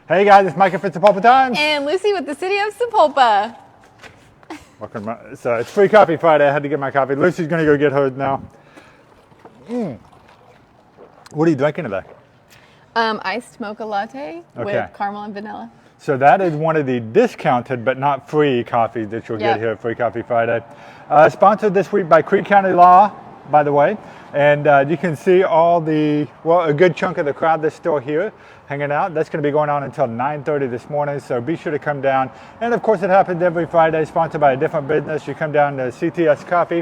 Hey guys, it's Micah for Sepulpa Times. And Lucy with the City of Sepulpa. Welcome. So it's Free Coffee Friday. I had to get my coffee. Lucy's going to go get hers now. What are you drinking today? Iced mocha latte with caramel and vanilla. So that is one of the discounted but not free coffees that you'll get here at Free Coffee Friday. Sponsored this week by Creek County Law, by the way. And you can see all the, a good chunk of the crowd that's still here hanging out. That's going to be going on until 9:30 this morning, so be sure to come down. And of course, it happens every Friday, sponsored by a different business. You come down to CTS Coffee,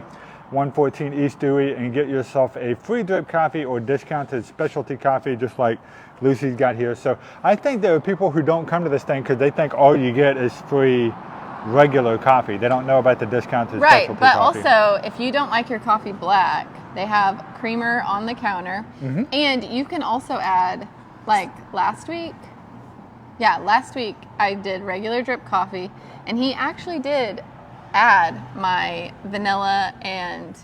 114 East Dewey, and get yourself a free drip coffee or discounted specialty coffee, just like Lucy's got here. So I think there are people who don't come to this thing because they think all you get is free regular coffee. They don't know about the discounted specialty coffee. Right, but also, if you don't like your coffee black, they have creamer on the counter. And you can also add, like last week I did regular drip coffee, and he actually did add my vanilla and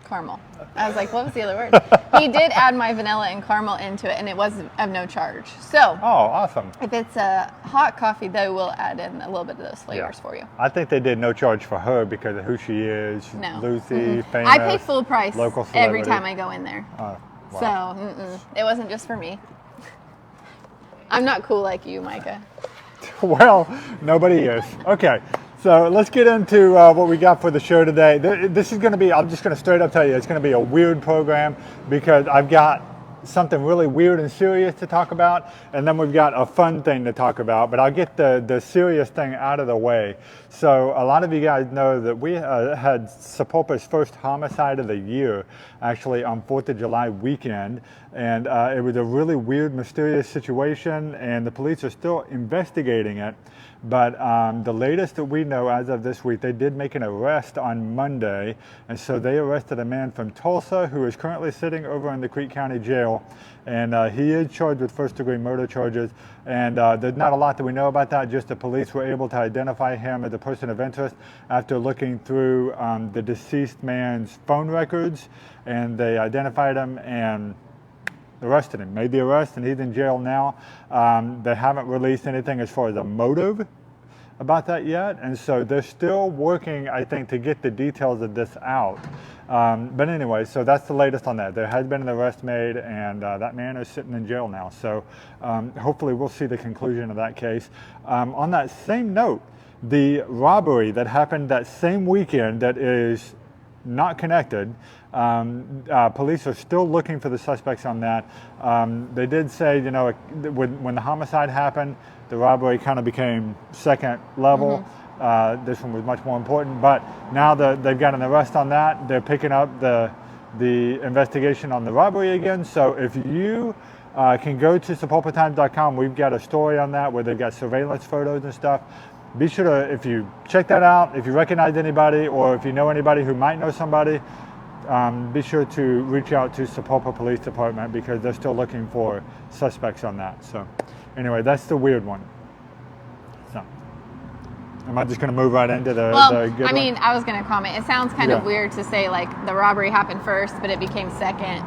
caramel. I was like, what was the other word? He did add my vanilla and caramel into it, and it was of no charge. So, awesome. If it's a hot coffee, though, we'll add in a little bit of those flavors for you. I think they did no charge for her because of who she is. No. Lucy, famous. I pay full price local every time I go in there. Wow. So, it wasn't just for me. I'm not cool like you, Micah. Well, nobody is. Okay, so let's get into what we got for the show today. This is going to be, I'm just going to straight up tell you, it's going to be a weird program because I've got something really weird and serious to talk about, and then we've got a fun thing to talk about, but I'll get the serious thing out of the way. So a lot of you guys know that we had Sepulpa's first homicide of the year actually on 4th of July weekend, and it was a really weird, mysterious situation, and the police are still investigating it. But the latest that we know as of this week, they did make an arrest on Monday. And so they arrested a man from Tulsa who is currently sitting over in the Creek County Jail. And he is charged with first-degree murder charges. And there's not a lot that we know about that, just the police were able to identify him as a person of interest after looking through the deceased man's phone records. And they identified him and arrested him, made the arrest, and he's in jail now. They haven't released anything as far as a motive about that yet, and so they're still working, I think, to get the details of this out. But anyway, so that's the latest on that. There has been an arrest made, and that man is sitting in jail now. So hopefully we'll see the conclusion of that case. On that same note, the robbery that happened that same weekend that is not connected, police are still looking for the suspects on that. They did say, you know, when the homicide happened, the robbery kind of became second level. This one was much more important, but now that they've got an arrest on that, they're picking up the investigation on the robbery again. So if you can go to sepulpatimes.com, we've got a story on that where they've got surveillance photos and stuff. Be sure to, if you check that out, if you recognize anybody or if you know anybody who might know somebody, be sure to reach out to Sepulpa Police Department because they're still looking for suspects on that. So anyway, that's the weird one. So am I just going to move right into the good one? I mean, I was going to comment. It sounds kind of weird to say like the robbery happened first, but it became second.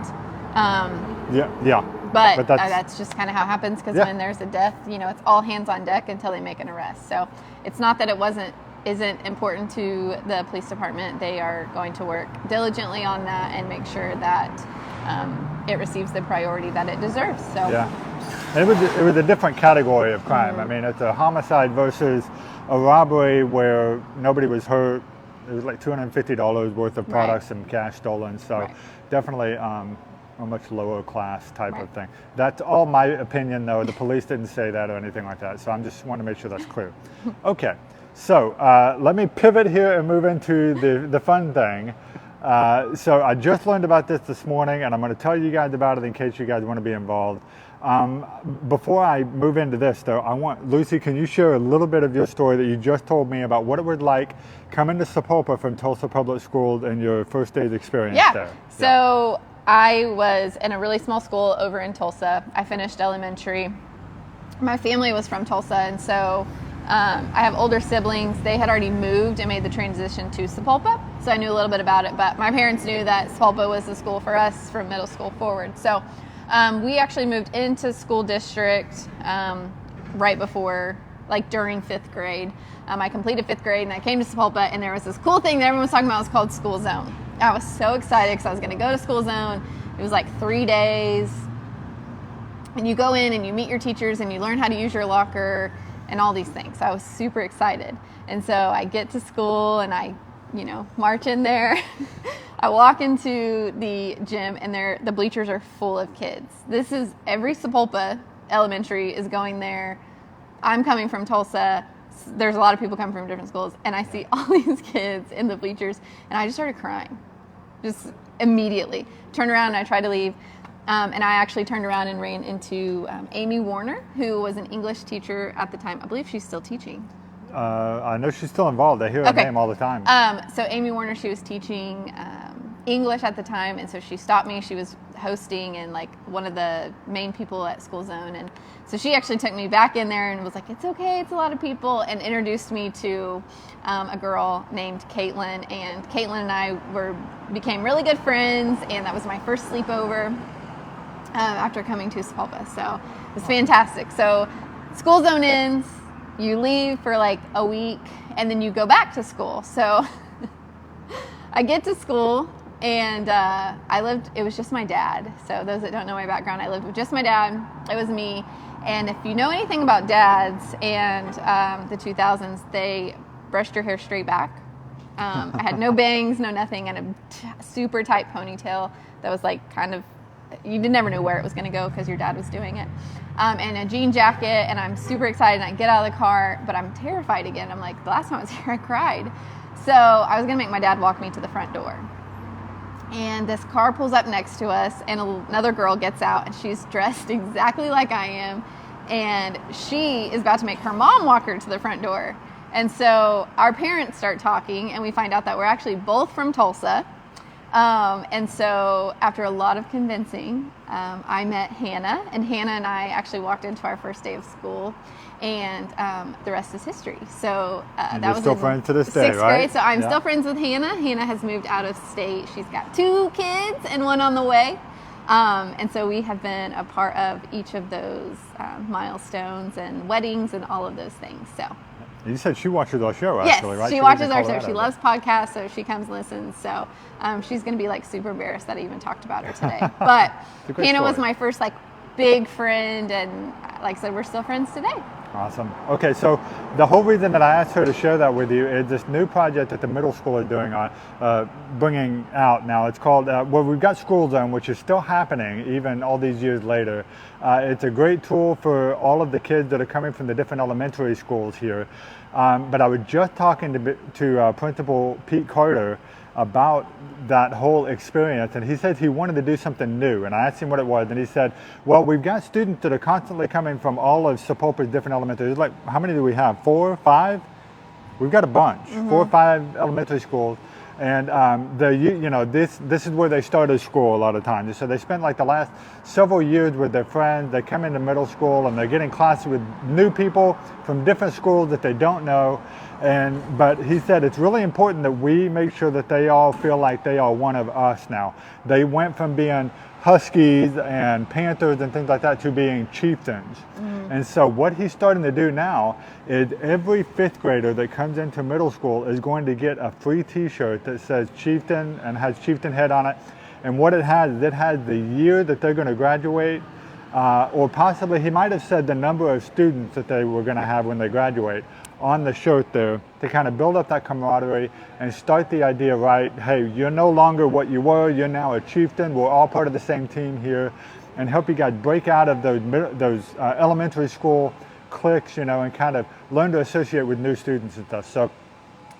But that's just kind of how it happens because when there's a death, you know, it's all hands on deck until they make an arrest. So it's not that it isn't important to the police department. They are going to work diligently on that and make sure that it receives the priority that it deserves. So it was a different category of crime. I mean, it's a homicide versus a robbery where nobody was hurt. It was like $250 worth of products and cash stolen. So definitely a much lower class type of thing. That's all my opinion, though. The police didn't say that or anything like that. So I just want to make sure that's clear. Okay, so let me pivot here and move into the fun thing. So I just learned about this morning, and I'm going to tell you guys about it in case you guys want to be involved. Before I move into this, though, Lucy, can you share a little bit of your story that you just told me about what it was like coming to Sepulpa from Tulsa Public Schools and your first day's experience there? So I was in a really small school over in Tulsa. I finished elementary. My family was from Tulsa, and so I have older siblings. They had already moved and made the transition to Sepulpa, so I knew a little bit about it. But my parents knew that Sepulpa was the school for us from middle school forward. So We actually moved into school district right before, like during 5th grade. I completed 5th grade and I came to Sepulpa, and there was this cool thing that everyone was talking about. It was called School Zone. I was so excited because I was going to go to School Zone. It was like 3 days. And you go in and you meet your teachers and you learn how to use your locker and all these things. I was super excited. And so I get to school and I, march in there. I walk into the gym and the bleachers are full of kids. This is every Sepulpa elementary is going there. I'm coming from Tulsa. There's a lot of people coming from different schools, and I see all these kids in the bleachers, and I just started crying, just immediately. Turned around and I tried to leave, and I actually turned around and ran into Amy Warner, who was an English teacher at the time. I believe she's still teaching. I know she's still involved. I hear her name all the time. So Amy Warner, she was teaching English at the time, and so she stopped me. She was hosting and like one of the main people at School Zone, and so she actually took me back in there and was like, "It's okay, it's a lot of people," and introduced me to a girl named Caitlin, and Caitlin and I became really good friends, and that was my first sleepover after coming to Sepulpa. So it was fantastic. So School Zone ends, you leave for like a week, and then you go back to school. So I get to school, and it was just my dad. So those that don't know my background, I lived with just my dad. It was me. And if you know anything about dads and the 2000s, they brushed your hair straight back. I had no bangs, no nothing, and a super tight ponytail that was like kind of, you never knew where it was going to go because your dad was doing it. And a jean jacket, and I'm super excited, and I get out of the car, but I'm terrified again. I'm like, the last time I was here, I cried. So I was going to make my dad walk me to the front door. And this car pulls up next to us, and another girl gets out, and she's dressed exactly like I am, and she is about to make her mom walk her to the front door. And so our parents start talking, and we find out that we're actually both from Tulsa. And so after a lot of convincing, I met Hannah, and Hannah and I actually walked into our first day of school, and the rest is history. So that was still friends to this day, 6th right? grade. So I'm still friends with Hannah. Hannah has moved out of state. She's got 2 kids and 1 on the way. And so we have been a part of each of those milestones and weddings and all of those things. So. You said she watches our show, yes, actually, right? She watches our show. She loves podcasts, so she comes and listens. So she's going to be like super embarrassed that I even talked about her today. But Hannah was my first like big friend, and like I said, we're still friends today. Awesome. Okay, so the whole reason that I asked her to share that with you is this new project that the middle school is doing on bringing out now. It's called, well, we've got School Zone, which is still happening even all these years later. It's a great tool for all of the kids that are coming from the different elementary schools here. But I was just talking to Principal Pete Carter about that whole experience, and he said he wanted to do something new, and I asked him what it was, and he said, well, we've got students that are constantly coming from all of Sepulpa's different elementaries. Like, how many do we have? 4, 5? We've got a bunch, 4 or 5 elementary schools, and this is where they started school a lot of times. So they spent like the last several years with their friends. They come into middle school and they're getting classes with new people from different schools that they don't know. But he said it's really important that we make sure that they all feel like they are one of us now. They went from being Huskies and Panthers and things like that to being Chieftains. And so what he's starting to do now is every 5th grader that comes into middle school is going to get a free t-shirt that says Chieftain and has Chieftain head on it. And what it has is it has the year that they're going to graduate, or possibly he might have said the number of students that they were going to have when they graduate on the shirt there, to kind of build up that camaraderie and start the idea right, hey, you're no longer what you were, you're now a Chieftain, we're all part of the same team here, and help you guys break out of those elementary school cliques, and kind of learn to associate with new students and stuff. So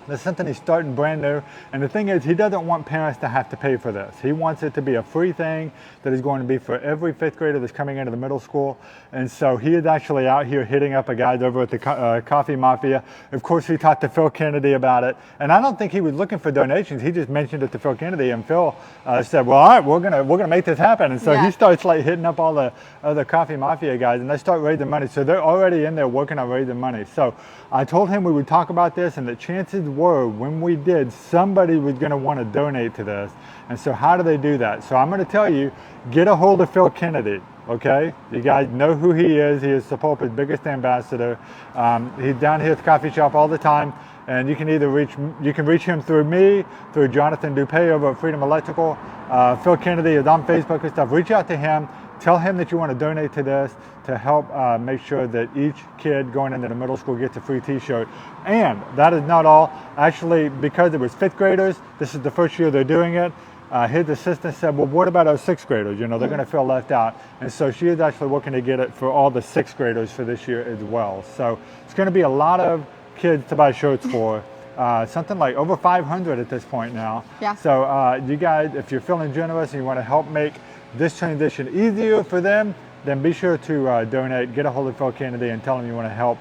that's something he's starting brand new. And the thing is, he doesn't want parents to have to pay for this. He wants it to be a free thing that is going to be for every 5th grader that's coming into the middle school. And so he is actually out here hitting up a guy over at the Coffee Mafia. Of course, he talked to Phil Kennedy about it. And I don't think he was looking for donations. He just mentioned it to Phil Kennedy, and Phil said, well, all right, we're gonna make this happen. And so he starts like hitting up all the other Coffee Mafia guys, and they start raising money. So they're already in there working on raising money. So I told him we would talk about this, and the chances word when we did somebody was going to want to donate to this. And so how do they do that? So I'm going to tell you, get a hold of Phil Kennedy. Okay, you guys know who he is. He is the pulpit's biggest ambassador. He's down here at the coffee shop all the time, and you can either reach him through me, through Jonathan Dupay over at Freedom Electrical. Phil Kennedy is on Facebook and stuff. Reach out to him. Tell him that you want to donate to this to help make sure that each kid going into the middle school gets a free t-shirt. And that is not all. Actually, because it was 5th graders, this is the first year they're doing it. His assistant said, well, what about our 6th graders? You know, they're going to feel left out. And so she is actually working to get it for all the 6th graders for this year as well. So it's going to be a lot of kids to buy shirts for. Something like over 500 at this point now. Yeah. So you guys, if you're feeling generous and you want to help make this transition easier for them, then be sure to donate, get a hold of Phil Kennedy and tell him you want to help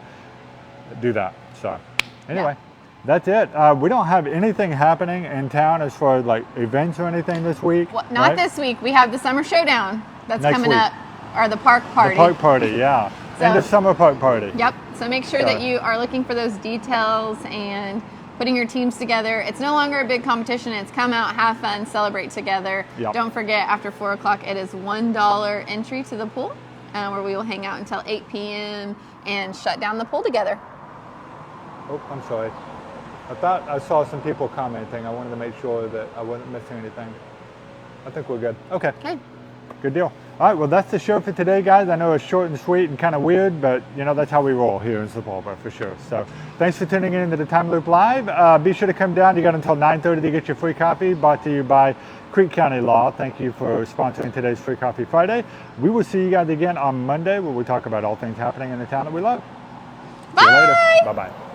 do that. So anyway. Yeah. That's it. We don't have anything happening in town as far as like events or anything this week. Well, not this week. We have the Summer Showdown that's Next coming week. up, or the park party. The park party, yeah. So, and the summer park party. Yep. So make sure that you are looking for those details and putting your teams together. It's no longer a big competition. It's come out, have fun, celebrate together. Yep. Don't forget, after 4 o'clock, it is $1 entry to the pool, where we will hang out until 8 p.m. and shut down the pool together. Oh, I'm sorry. I thought I saw some people commenting. I wanted to make sure that I wasn't missing anything. I think we're good. Okay. Okay. Good deal. All right, well, that's the show for today, guys. I know it's short and sweet and kind of weird, but, you know, that's how we roll here in Sepulveda for sure. So thanks for tuning in to the Time Loop Live. Be sure to come down. You got until 9:30 to get your free copy, brought to you by Creek County Law. Thank you for sponsoring today's Free Coffee Friday. We will see you guys again on Monday, where we talk about all things happening in the town that we love. Bye. See you later. Bye-bye.